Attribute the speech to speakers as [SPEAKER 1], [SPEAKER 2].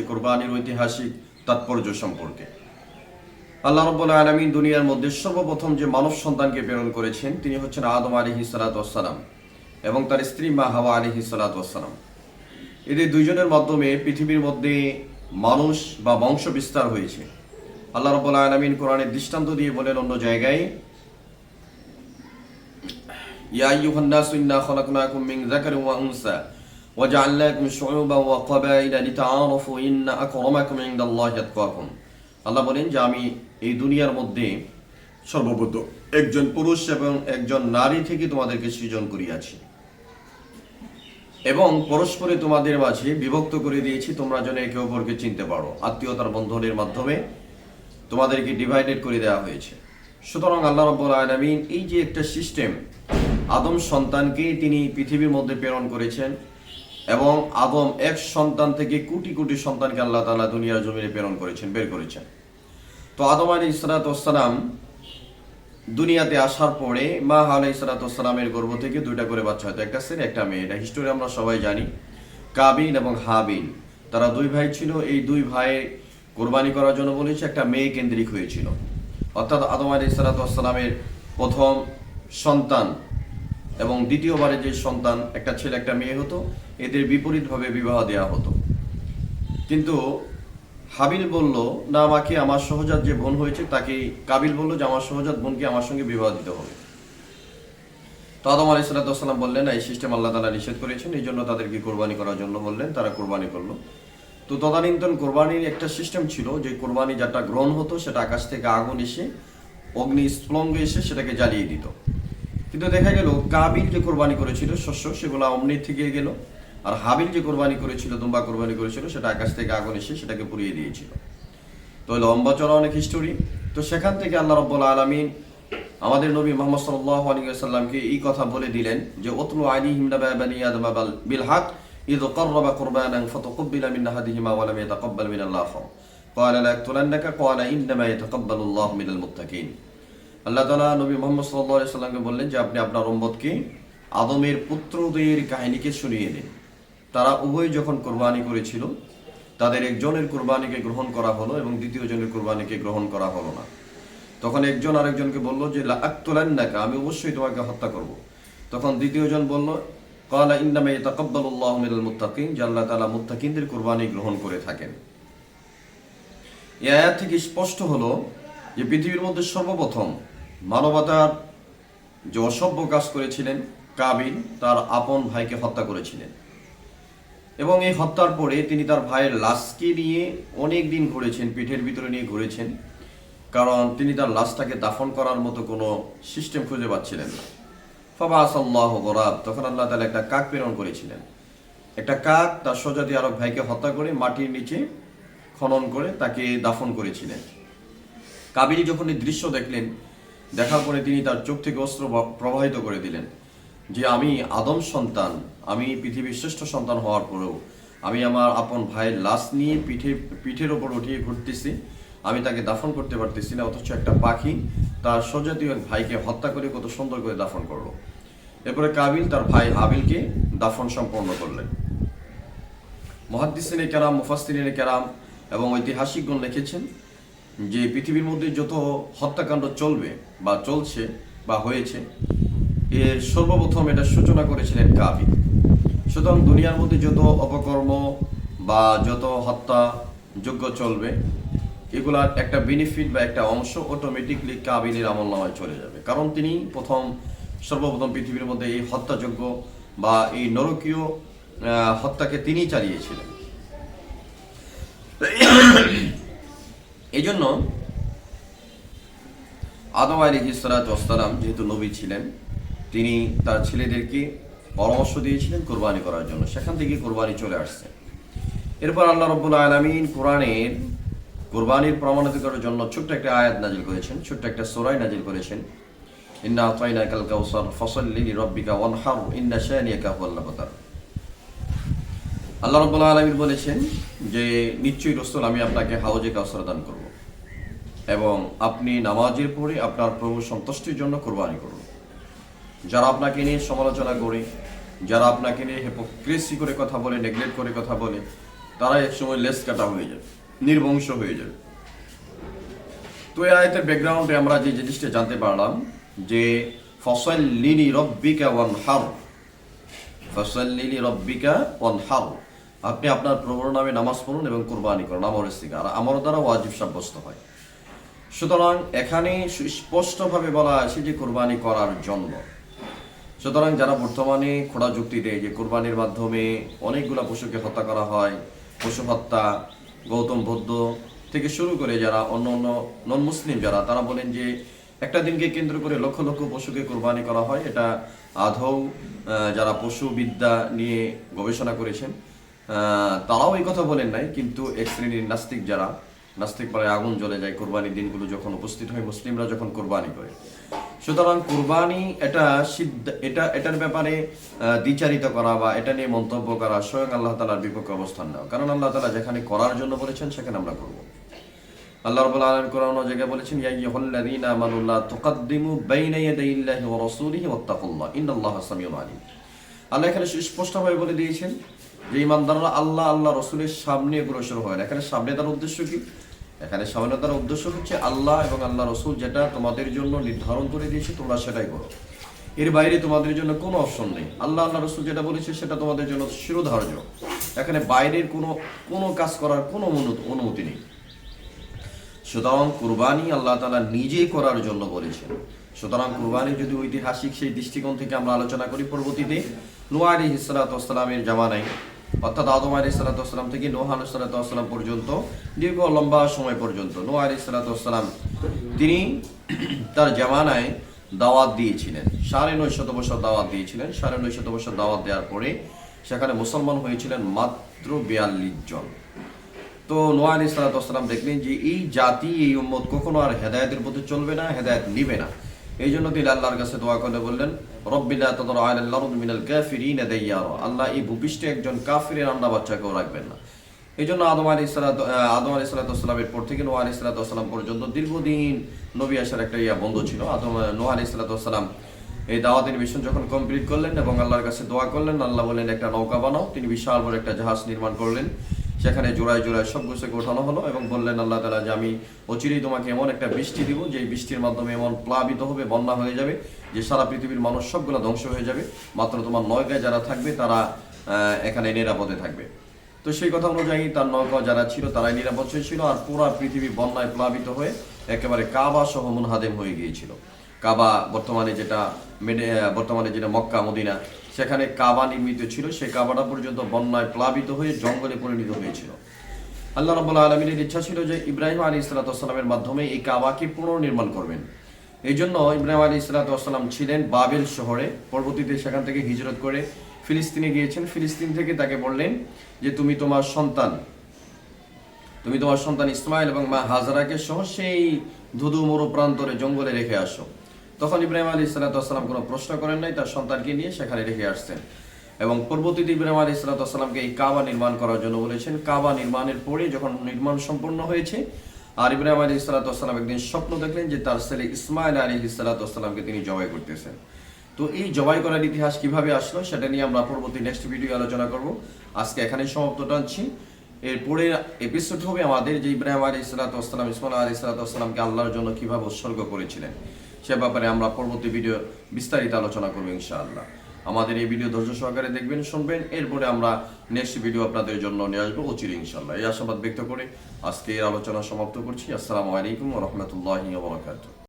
[SPEAKER 1] কুরবানির ঐতিহাসিক তাৎপর্য সম্পর্কে। আল্লাহ রাব্বুল আলামিন দুনিয়ার মধ্যে সর্বপ্রথম যে মানব সন্তানকে প্রেরণ করেছেন তিনি হচ্ছেন আদম আলাইহিস সালাতু ওয়াস সালাম এবং তার স্ত্রী মা হাওয়া আলাইহিস সালাতু ওয়াস সালাম। এদের দুইজনের মাধ্যমে পৃথিবীর মধ্যে মানুষ বা বংশ বিস্তার হয়েছে। আল্লাহ রাব্বুল আলামিন কোরআনের দৃষ্টান্ত দিয়ে বলেন অন্য জায়গায়, ইয়া আইয়ুহান নাসু ইন্না খালাকনাকুম মিন যাকারিন ওয়া উনসা ওয়াজআলনাকুম শুউবান ওয়া ক্বাবাইলা লিতাআরাফু ইন্না আকরামাকুম ইনদাল্লাহি আতকাকুম। আল্লাহ বলেন যে আমি এই দুনিয়ার মধ্যে সর্বপ্রথম একজন পুরুষ এবং একজন নারী থেকে তোমাদেরকে সৃজন করিয়াছি এবং পরস্পরে তোমাদের মাঝে বিভক্ত করে দিয়েছি, তোমরা যেন একে অপরকে চিনতে পারো। আত্মীয়তার বন্ধনের মাধ্যমে তোমাদেরকে ডিভাইডেড করে দেওয়া হয়েছে। সুতরাং আল্লাহ রাব্বুল আলামিন এই যে একটা সিস্টেম, আদম সন্তানকে তিনি পৃথিবীর মধ্যে প্রেরণ করেছেন এবং আদম এক সন্তান থেকে কোটি কোটি সন্তানকে আল্লাহ তাআলা দুনিয়ার জমিনে প্রেরণ করেছেন, বের করেছেন। তো আদম আলাইহিস সালাতু ওয়াস সালাম দুনিয়াতে আসার পরে মা আলাইহিস সালাতু ওয়াস সালামের গর্ভ থেকে দুইটা করে বাচ্চা হতো, একটা ছেলে একটা মেয়ে। এটা হিস্টোরি আমরা সবাই জানি। কাবিল এবং হাবিল তারা দুই ভাই ছিল। এই দুই ভাই কোরবানি করার জন্য বলেছে, একটা মেয়ে কেন্দ্রিক হয়েছিল। অর্থাৎ আদম আলাইহিস সালাতু ওয়াস সালামের প্রথম সন্তান এবং দ্বিতীয়বারে যে সন্তান একটা ছেলে একটা মেয়ে হতো, এদের বিপরীতভাবে বিবাহ দেওয়া হতো। কিন্তু হাবিল বলল না, আমাকে আমার সহজাত যে বোন হয়েছে তাকে, কাবিল বলল যে আমার সহজাত বোনকে আমার সঙ্গে বিবাহ দিতে হবে। তো আদম আলাইহিস সালাতু ওয়াস সালাম বললেন এই সিস্টেম আল্লাহ তাআলা নিষেধ করেছেন, এই জন্য তাদেরকে কোরবানি করার জন্য বললেন, তারা কোরবানি করলো। তো তদানীন্তন কোরবানির একটা সিস্টেম ছিল যে কোরবানি যেটা গ্রহণ হতো সেটা আকাশ থেকে আগুন এসে অগ্নি স্ফুলিঙ্গ এসে সেটাকে জ্বালিয়ে দিত। কিন্তু দেখা গেল কাবিল যে কোরবানি করেছিল শস্য, সেগুলো অমনি থেকে গেল, আর হাবিল যে কোরবানি করেছিল, দুম্বা কোরবানি করেছিল, সেটা আকাশ থেকে আগুন এসে সেটাকে পুড়িয়ে দিয়েছিল। তো লম্বা চড়া অনেক হিস্টোরি। তো সেখান থেকে আল্লাহ রাব্বুল আলামিন আমাদের নবী মুহাম্মদ সাল্লাল্লাহু আলাইহি ওয়াসাল্লামকে এই কথা বলে দিলেন যে উতলু আলাইহিম নাবা বানি আদম বিল হক ইয ক্বাররাবা কুরবানান ফাতাকাব্বালা মিন আহাদিহিমা ওয়া লাম ইয়াতাকাব্বাল মিনাল আখার ক্বালা লা ইয়াকতুলান্নাকা ক্বালা ইন্নামা ইয়াতাকাব্বালুল্লাহু মিনাল মুত্তাকিন। আল্লাহ তাআলা নবী মুহাম্মদ সাল্লাল্লাহু আলাইহি ওয়াসাল্লামকে বললেন যে আপনি আপনার উম্মতকে আদমের পুত্রদের কাহিনীকে শুনিয়ে দিন। তারা উভয় যখন কোরবানি করেছিল, তাদের একজনের কোরবানিকে গ্রহণ করা হলো এবং দ্বিতীয় জনের কোরবানিকে গ্রহণ করা হলো না। তখন একজন আরেকজনকে বলল যে লা আকতুলান্নাকা, আমি অবশ্যই তোমাকে হত্যা করব। তখন দ্বিতীয় জন বলল ক্বালা ইন্নামা ইয়াতাকাব্বালুল্লাহু মিনাল মুত্তাকিন, যে আল্লাহ তাআলা মুত্তাকিনদের কোরবানি গ্রহণ করে থাকেন। এই আয়াত থেকে স্পষ্ট হলো যে পৃথিবীর মধ্যে সর্বপ্রথম মানবতার যে অসভ্য কাজ করেছিলেন কাবিল, তার আপন ভাইকে হত্যা করেছিলেন এবং এই হত্যার পরে তিনি তার ভাইয়ের লাশকে নিয়ে অনেক দিন ঘুরেছেন, পিঠের ভিতরে নিয়ে ঘুরেছেন, কারণ তিনি তার লাশটাকে দাফন করার মতো কোনো সিস্টেম খুঁজে পাচ্ছিলেন না। ফাবাআসাল্লাহু গুরাব, তখন আল্লাহ তাআলা একটা কাক প্রেরণ করেছিলেন। একটা কাক তার স্বজাতি আরব ভাইকে হত্যা করে মাটির নিচে খনন করে তাকে দাফন করেছিলেন। কাবিল যখন এই দৃশ্য দেখলেন, দেখার পরে তিনি তার চোখ থেকে অস্ত্র প্রবাহিত করে দিলেন যে আমি আদম সন্তান, আমি পৃথিবীর শ্রেষ্ঠ সন্তান হওয়ার পরেও আমি আমার আপন ভাইয়ের লাশ নিয়ে পিঠের ওপর উঠিয়ে ঘুরতেছি, আমি তাকে দাফন করতে পারতেছি না, অথচ একটা পাখি তার স্বজাতীয় ভাইকে হত্যা করে কত সুন্দর করে দাফন করলো। এরপরে কাবিল তার ভাই হাবিলকে দাফন সম্পন্ন করলেন। মুহাদ্দিসিনে কেরাম, মুফাসসিরিনে কেরাম এবং ঐতিহাসিকগণ লিখেছেন যে পৃথিবীর মধ্যে যত হত্যাকাণ্ড চলবে বা চলছে বা হয়েছে, এর সর্বপ্রথম এটা সূচনা করেছিলেন কাবিল। সুতরাং দুনিয়ার মধ্যে যত অপকর্ম বা যত হত্যা যোগ্য চলবে, এগুলার একটা বেনিফিট বা একটা অংশ অটোমেটিকলি কাবিলের আমলনামায় চলে যাবে, কারণ তিনি সর্বপ্রথম পৃথিবীর মধ্যে এই হত্যাযোগ্য বা এই নরকীয় হত্যাকে তিনি চালিয়েছিলেন। এই জন্য আদম আলাইহিস সালাতু ওয়াস সালাম যেহেতু নবী ছিলেন, তিনি তার ছেলেদেরকে পরামর্শ দিয়েছিলেন কোরবানি করার জন্য, সেখান থেকে কোরবানি চলে আসছে। এরপর আল্লাহ রাব্বুল আলামিন কোরআনের কোরবানির প্রমাণিত করার জন্য ছোট্ট একটা আয়াত নাজিল করেছেন, ছোট্ট একটা সূরা নাজিল করেছেন, ইন্না আতাইনাকাল কাউসার ফাসাল্লি লিরাব্বিকা ওয়ানহার ইন্না শানিয়াকা হুয়াল আবতার। আল্লাহ রাব্বুল আলামিন বলেছেন যে নিশ্চয়ই রাসূল আমি আপনাকে হাউজে কাউসার দান করব এবং আপনি নামাজের পরে আপনার প্রভু সন্তুষ্টির জন্য কোরবানি করুন। যারা আপনাকে নিয়ে সমালোচনা করে, যারা আপনাকে নিয়ে হিপোক্রেসি করে কথা বলে, নেগলেক্ট করে কথা বলে, তারা একসময় লেস কাটা হয়ে যাবে, নির্বংশ হয়ে যাবে। তো এই আয়াতের ব্যাকগ্রাউন্ডে আমরা যে জিনিসটা জানতে পারলাম যে ফসল্লি লিরাব্বিকা ওয়ানহার, ফসল্লি লিরাব্বিকা ওয়ানহার, আপনি আপনার প্রভুর নামে নামাজ পড়ুন এবং কুরবানি করুন, আমরের সিগা, আর আমর দ্বারা ওয়াজিব সাব্যস্ত হয়। সুতরাং এখানে স্পষ্টভাবে বলা আছে যে কুরবানি করার জন্য। সুতরাং যারা বর্তমানে খোঁড়া যুক্তি দেয় যে কুরবানির মাধ্যমে অনেকগুলা পশুকে হত্যা করা হয়, পশু হত্যা, গৌতম বুদ্ধ থেকে শুরু করে যারা অন্য অন্য নন মুসলিম যারা, তারা বলেন যে একটা দিনকে কেন্দ্র করে লক্ষ লক্ষ পশুকে কোরবানি করা হয়, এটা আদৌ যারা পশুবিদ্যা নিয়ে গবেষণা করেছেন তারাও এই কথা বলেন নাই, কিন্তু এক শ্রেণীর নাস্তিক যারা, নাস্তিক পরে আগুন জ্বলে যায় কোরবানির দিনগুলো যখন উপস্থিত হয়, মুসলিমরা যখন কোরবানি করে। সুতরাং কোরবানি এটার ব্যাপারে দ্বিচারিত করা বা এটা নিয়ে মন্তব্য করা স্বয়ং আল্লাহ তাআলার বিপক্ষে অবস্থান নেওয়া, কারণ আল্লাহ তাআলা যেখানে করার জন্য বলেছেন সেখানে আমরা করব। আল্লাহ রাব্বুল আলামিন কোরআন জায়গায় বলেছেন ইয়া আইয়ুহাল্লাযীনা আমানু লা তুকাদ্দিমু বাইনা ইয়াদাইল্লাহি ওয়া রাসূলিহি ওয়াত্তাকুল্লাহ ইন্নাল্লাহা সামিউন আলীম। আল্লাহ এখানে স্পষ্টভাবে বলে দিয়েছেন যে ঈমানদাররা আল্লাহ রাসূলের সামনে অগ্রসর হয়। এখানে সামনে তার উদ্দেশ্য কি? এখানে সামনে তার উদ্দেশ্য হচ্ছে আল্লাহ এবং আল্লাহ রাসূল যেটা তোমাদের জন্য নির্ধারণ করে দিয়েছে তোমরা সেটাই করো, এর বাইরে তোমাদের জন্য কোনো অপশন নেই। আল্লাহ রাসূল যেটা বলেছে সেটা তোমাদের জন্য শিরোধার্য, এখানে বাইরের কোনো কাজ করার কোনো অনুমতি নেই। সুতরাং কুরবানি আল্লাহ তাআলা নিজেই করার জন্য বলেছেন। সুতরাং কুরবানি যদি ঐতিহাসিক সেই দৃষ্টিকোণ থেকে আমরা আলোচনা করি, পরবর্তীতে নূহ আলাইহিস সালাতু ওয়াস সালামের জামানায়, অর্থাৎ আদম আলাইহিস সালাতু ওয়াস সালাম থেকে নূহ আলাইহিস সালাতু ওয়াস সালাম পর্যন্ত দীর্ঘ লম্বা সময় পর্যন্ত নূহ আলাইহিস সালাতু ওয়াস সালাম তিনি তার জামানায় দাওয়াত দিয়েছিলেন, 950 বছর দাওয়াত দিয়েছিলেন। 950 বছর দাওয়াত দেওয়ার পরে সেখানে মুসলমান হয়েছিলেন মাত্র 42 জন। তো নূহ আলাইহিস সালাতু ওয়াস সালাম দেখলেন যে এই জাতি, এই উম্মত কখনো আর হেদায়েতের পথে চলবে না, হেদায়েত নিবে না। এই জন্য তিনি আল্লাহর কাছে দোয়া করে বললেন রব্বি লা তাদর আলাল আরদি মিনাল কাফিরিনা দাইয়ারা, আল্লাহ এই ভূপৃষ্ঠে একজন কাফিরের আন্ডা বাচ্চাকেও রাখবেন না। এই জন্য আদম আলাইহিস সালাতু ওয়াস সালামের পর থেকে নূহ আলাইহিস সালাতু ওয়াস সালাম পর্যন্ত দীর্ঘদিন নবী আসার একটা বন্ধ ছিল। নূহ আলাইহিস সালাতু ওয়াস সালাম এই দাওয়াতের মিশন যখন কমপ্লিট করলেন এবং আল্লাহর কাছে দোয়া করলেন, আল্লাহ বললেন একটা নৌকা বানাও। তিনি বিশাল বড় একটা জাহাজ নির্মাণ করলেন, সেখানে জোড়ায় জোড়ায় সব কিছুকে ওঠানো হলো এবং বললেন আল্লাহ তাআলা যে আমি অচিরেই তোমাকে এমন একটা বৃষ্টি দিব যে বৃষ্টির মাধ্যমে এমন প্লাবিত হবে, বন্যা হয়ে যাবে যে সারা পৃথিবীর মানুষ সবগুলো ধ্বংস হয়ে যাবে, মাত্র তোমার নৌকায় যারা থাকবে তারা এখানে নিরাপদে থাকবে। তো সেই কথা অনুযায়ী তার নৌকা যারা ছিল তারাই নিরাপদ ছিল, আর পুরা পৃথিবী বন্যায় প্লাবিত হয়ে একেবারে কাবা সহ মুনহাদিম হয়ে গিয়েছিল। কাবা বর্তমানে যেটা মক্কা মদিনা, সেখানে কাবা নির্মিত ছিল, সেই কাবাটা পর্যন্ত বন্যায় প্লাবিত হয়ে জঙ্গলে পরিণত হয়েছিল। আল্লাহ রাব্বুল আলামিনের ইচ্ছা ছিল যে ইব্রাহিম আলাইহিস সালাতু ওয়াস সালামের মাধ্যমে এই কাবাকে পুনর্নির্মাণ করবেন। এই জন্য ইব্রাহিম আলাইহিস সালাতু ওয়াস সালাম ছিলেন বাবেল শহরে, পরবর্তীতে সেখান থেকে হিজরত করে ফিলিস্তিনে গিয়েছেন। ফিলিস্তিন থেকে তাকে বললেন যে তুমি তোমার সন্তান ইসমাইল এবং মা হাজারাকে সহ সেই ধুধু মরু প্রান্তরে জঙ্গলে রেখে আসো। তখন ইব্রাহিম আলাইহিস সালাতু ওয়াস সালাম কোনো প্রশ্ন করেন নাই, তার সন্তানকে নিয়ে সেখানে রেখে আসছেন এবং পরবর্তীতে ইব্রাহিম আলাইহিস সালাতু ওয়াস সালামকে এই কাবা নির্মাণ করার জন্য বলেছেন। কাবা নির্মাণের পরে যখন নির্মাণ সম্পূর্ণ হয়েছে, আর ইব্রাহিম আলাইহিস সালাতু ওয়াস সালাম একদিন স্বপ্ন দেখলেন যে তার ছেলে ইসমাইল আলাইহিস সালাতু ওয়াস সালামকে তিনি জবাই করতেছেন। তো এই জবাই করার ইতিহাস কিভাবে আসলো সেটা নিয়ে আমরা পরবর্তী নেক্সট ভিডিও আলোচনা করব। আজকে এখানেই সমাপ্ত টানছি। এরপরের এপিসোড হবে আমাদের যে ইব্রাহিম আলাইহিস সালাতু ওয়াস সালাম ইসমাইল আলাইহিস সালাতু ওয়াস সালামকে আল্লাহর জন্য কিভাবে উৎসর্গ করেছিলেন সে ব্যাপারে আমরা পরবর্তী ভিডিও বিস্তারিত আলোচনা করব ইনশাআল্লাহ। আমাদের এই ভিডিও ধৈর্য সহকারে দেখবেন, শুনবেন, এরপরে আমরা নেক্সট ভিডিও আপনাদের জন্য নিয়ে আসবো অচিরে ইনশাআল্লাহ। এই আশাবাদ ব্যক্ত করে আজকে এই আলোচনা সমাপ্ত করছি। আসসালামু আলাইকুম ওয়া রাহমাতুল্লাহি ওয়া বারাকাতুহু।